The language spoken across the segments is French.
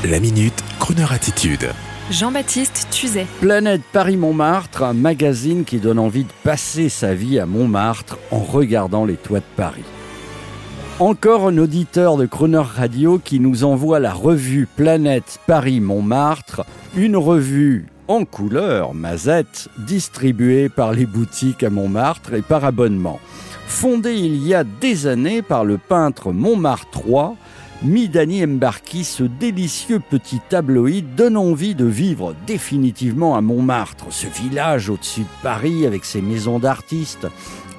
La Minute Crooner Attitude. Jean-Baptiste Tuzet. Planète Paris-Montmartre, un magazine qui donne envie de passer sa vie à Montmartre en regardant les toits de Paris. Encore un auditeur de Crooner Radio qui nous envoie la revue Planète Paris-Montmartre, une revue en couleur, mazette, distribuée par les boutiques à Montmartre et par abonnement. Fondée il y a des années par le peintre montmartrois, Midani Mbarki, ce délicieux petit tabloïd donne envie de vivre définitivement à Montmartre, ce village au-dessus de Paris avec ses maisons d'artistes,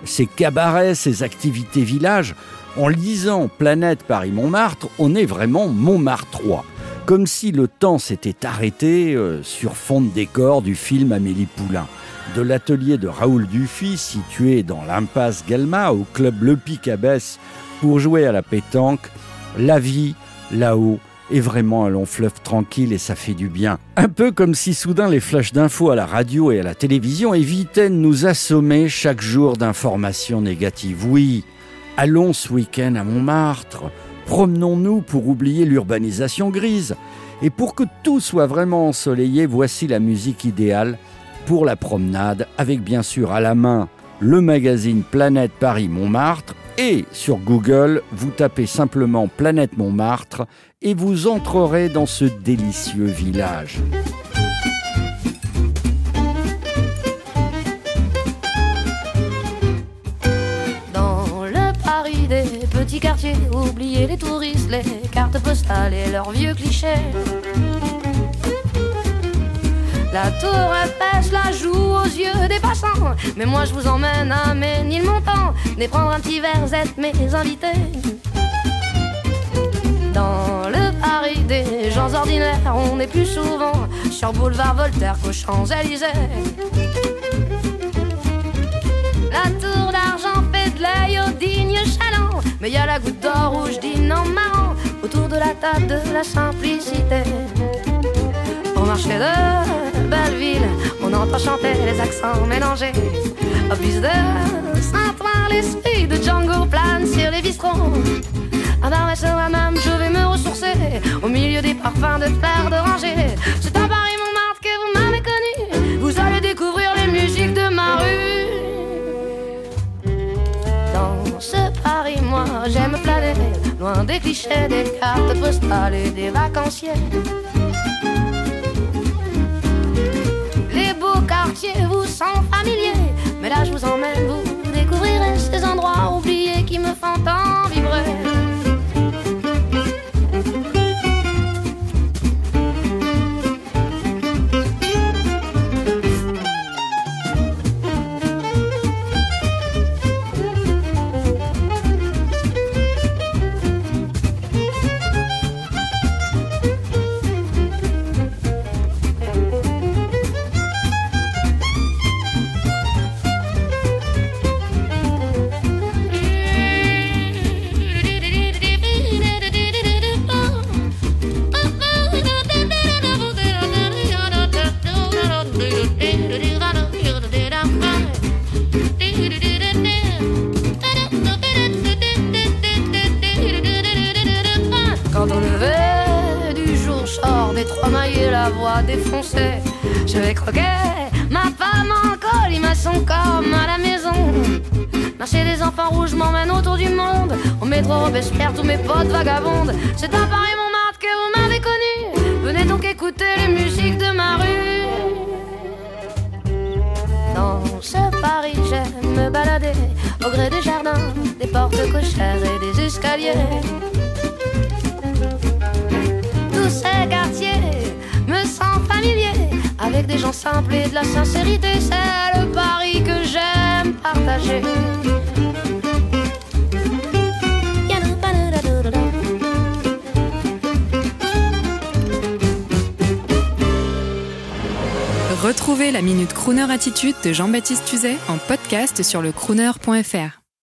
ses cabarets, ses activités villages. En lisant Planète Paris-Montmartre, on est vraiment montmartrois, comme si le temps s'était arrêté sur fond de décor du film Amélie Poulain. De l'atelier de Raoul Dufy, situé dans l'impasse Galma, au club Le Pic à Besse, pour jouer à la pétanque, la vie, là-haut, est vraiment un long fleuve tranquille et ça fait du bien. Un peu comme si soudain les flashs d'infos à la radio et à la télévision évitaient de nous assommer chaque jour d'informations négatives. Oui, allons ce week-end à Montmartre, promenons-nous pour oublier l'urbanisation grise. Et pour que tout soit vraiment ensoleillé, voici la musique idéale pour la promenade, avec bien sûr à la main le magazine Planète Paris-Montmartre. Et sur Google, vous tapez simplement Planète Montmartre et vous entrerez dans ce délicieux village. Dans le Paris des petits quartiers, oubliez les touristes, les cartes postales et leurs vieux clichés. La tour Eiffel la joue aux yeux des passants, mais moi je vous emmène à Ménilmontant, et prendre un petit verre, êtes mes invités. Dans le Paris des gens ordinaires, on est plus souvent sur boulevard Voltaire qu'aux Champs-Élysées. La tour d'argent fait de l'œil au digne chaland, mais y a la goutte d'or rouge dîne en marrant, autour de la table de la simplicité. Au marché de Belleville, on entend chanter les accents mélangés. Au bus de Saint-Ouen, l'esprit de Django plane sur les bistrots. À Darmès-sur-la-Même, je vais me ressourcer au milieu des parfums de fleurs d'oranger. C'est à Paris-Montmartre que vous m'avez connu, vous allez découvrir les musiques de ma rue. Dans ce Paris, moi j'aime planer, loin des clichés, des cartes postales et des vacanciers. Vous sont familiers, mais là je vous emmène, vous découvrirez ces endroits oubliés qui me font tant vibrer. Quand au lever du jour, je sors des trois mailles, la voix défoncée. Je vais croquer ma femme en colimaçon comme à la maison. Marché des enfants rouges m'emmène autour du monde. Au métro Robespierre, tous mes potes vagabondes. C'est à Paris-Montmartre que vous m'avez connu. Venez donc écouter les musiques de ma rue. Dans ce Paris, j'aime me balader au gré des jardins, des portes cochères et des escaliers. Tous ces quartiers me sentent familiers, avec des gens simples et de la sincérité. C'est le Paris que j'aime partager. Retrouvez la Minute Crooner Attitude de Jean-Baptiste Tuzet en podcast sur le crooner.fr.